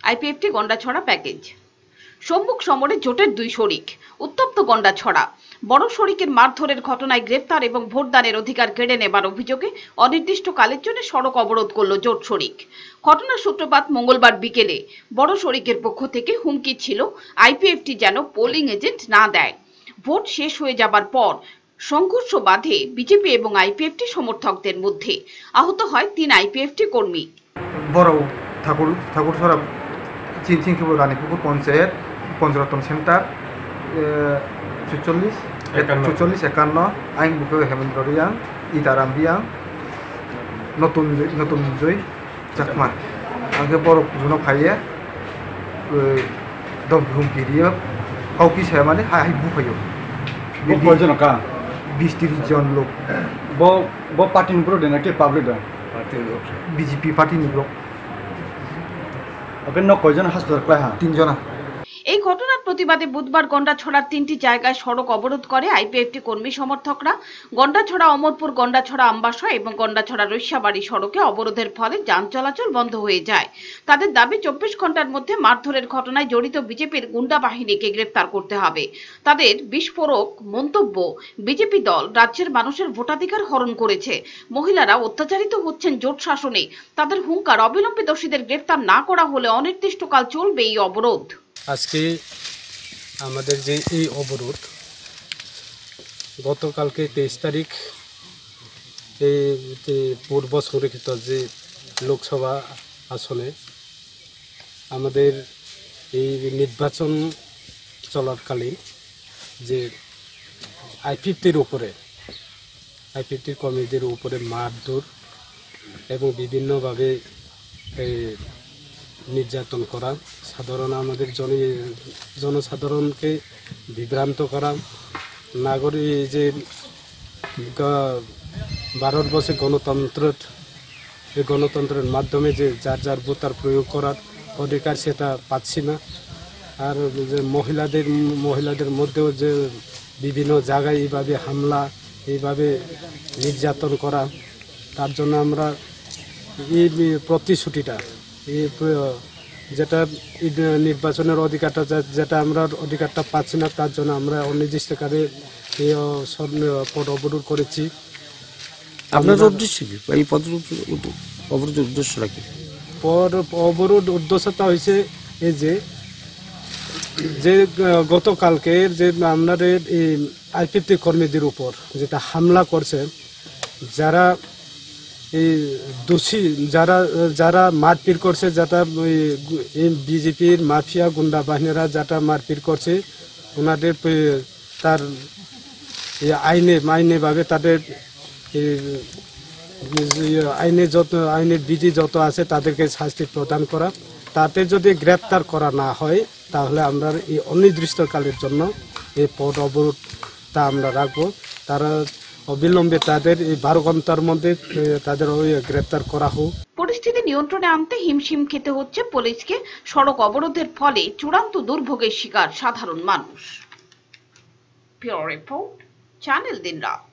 IPFT Gandacherra package. সম্মুখ সমরে জোটের দুই শরিক, উত্তপ্ত গন্ডাছড়া। বড় শরিকের মারধরের ঘটনায় গ্রেফতার এবং ভোটদানের অধিকার কেড়ে নেবার অভিযোগে অনির্দিষ্টকালের জন্য সড়ক অবরোধ করল জোট শরিক। ঘটনার সূত্রপাত মঙ্গলবার বিকেলে। বড় শরিকের পক্ষ থেকে হুমকি ছিল আইপিএফটি যেন পোলিং এজেন্ট না দেয়। ভোট শেষ হয়ে যাবার পর সংঘর্ষ বাধে বিজেপি এবং আইপিএফটি সমর্থকদের মধ্যে। আহত হয় 3 আইপিএফটি কর্মী। বড় ঠাকুরছড়া চিনচিংকিপুর রানীপুকুর পঞ্চায়েত পঞ্চরত্ন সেন্টার 44-51 আইন বুকে হেমেন্দ্র রিয়াং ইতারাম রিয়াং নতুন জয় চাকমা আগে বড় জুনো খাইয়ে দম হুমকি দিয়ে কাউকি সায়া মানে হাই বুফাইও 20-30 জন লোক পার্টি নিগ্রো দেনা কে পাবলিক দা বিজেপি পার্টি নিগ্রো কয়জন হাসপাতাল ক্লায় 3 জনা। এই ঘটনার প্রতিবাদে বুধবার গন্ডাছড়ার 3টি জায়গায় সড়ক অবরোধ করে আইপিএফটি কর্মী সমর্থকরা। গন্ডাছড়া অমরপুর, গন্ডাছড়া আমবাসা এবং গন্ডাছড়া রৈশাবাড়ি সড়কে অবরোধের ফলে যান চলাচল বন্ধ হয়ে যায়। তাদের দাবি 24 ঘন্টার মধ্যে মারধরের ঘটনায় জড়িত বিজেপির গুন্ডা বাহিনীকে গ্রেফতার করতে হবে। তাদের বিস্ফোরক মন্তব্য, বিজেপি দল রাজ্যের মানুষের ভোটাধিকার হরণ করেছে, মহিলারা অত্যাচারিত হচ্ছেন জোট শাসনে। তাদের হুঙ্কার, অবিলম্বে দোষীদের গ্রেফতার না করা হলে অনির্দিষ্টকাল চলবে এই অবরোধ। আজকে আমাদের যে এই অবরোধ গতকালকে 23 তারিখ পূর্ব সুরক্ষিত যে লোকসভা আসনে আমাদের এই নির্বাচন চলাকালীন যে আইপিএফটির কর্মীদের উপরে মারধর এবং বিভিন্নভাবে নির্যাতন করা, সাধারণ আমাদের জনসাধারণকে বিভ্রান্ত করা, নাগরিক যে ভারতবর্ষে গণতন্ত্রের মাধ্যমে যে যার ভোটার প্রয়োগ করার অধিকার সেটা পাচ্ছি না। আর যে মহিলাদের মধ্যেও যে বিভিন্ন জায়গায় এইভাবে হামলা, এইভাবে নির্যাতন করা, তার জন্য আমরা এই প্রতিশ্রুতিটা যেটা নির্বাচনের অধিকারটা যেটা আমরা অধিকারটা পাচ্ছি না, তার জন্য আমরা অনির্দিষ্টকালে এই পথ অবরোধ করেছি। আপনার উদ্দেশ্য কি? এই পথ অবরোধের উদ্দেশ্যটা কি? অবরোধ উদ্দেশ্যটা হয়েছে এই যে গতকালকের যে আপনাদের এই আইপিএফটি কর্মীদের উপর যেটা হামলা করছে, যারা এই দোষী যারা মারপিট করছে, যেটা বিজেপির মাফিয়া গুন্ডা বাহিনীরা যেটা মারপিট করছে, ওনাদের তার আইনেভাবে তাদের আইনের বিধি যত আছে তাদেরকে শাস্তি প্রদান করা। তাতে যদি গ্রেপ্তার করা না হয় তাহলে আমরা এই অনির্দিষ্টকালের জন্য এই পথ অবরোধটা আমরা রাখবো। তারা অবিলম্বে তাদের এই 12 ঘন্টার মধ্যে তাদের গ্রেপ্তার করা হোক। পরিস্থিতি নিয়ন্ত্রণে আনতে হিমশিম খেতে হচ্ছে পুলিশকে। সড়ক অবরোধের ফলে চূড়ান্ত দুর্ভোগের শিকার সাধারণ মানুষ। ব্যুরো রিপোর্ট, চ্যানেল দিনরাত।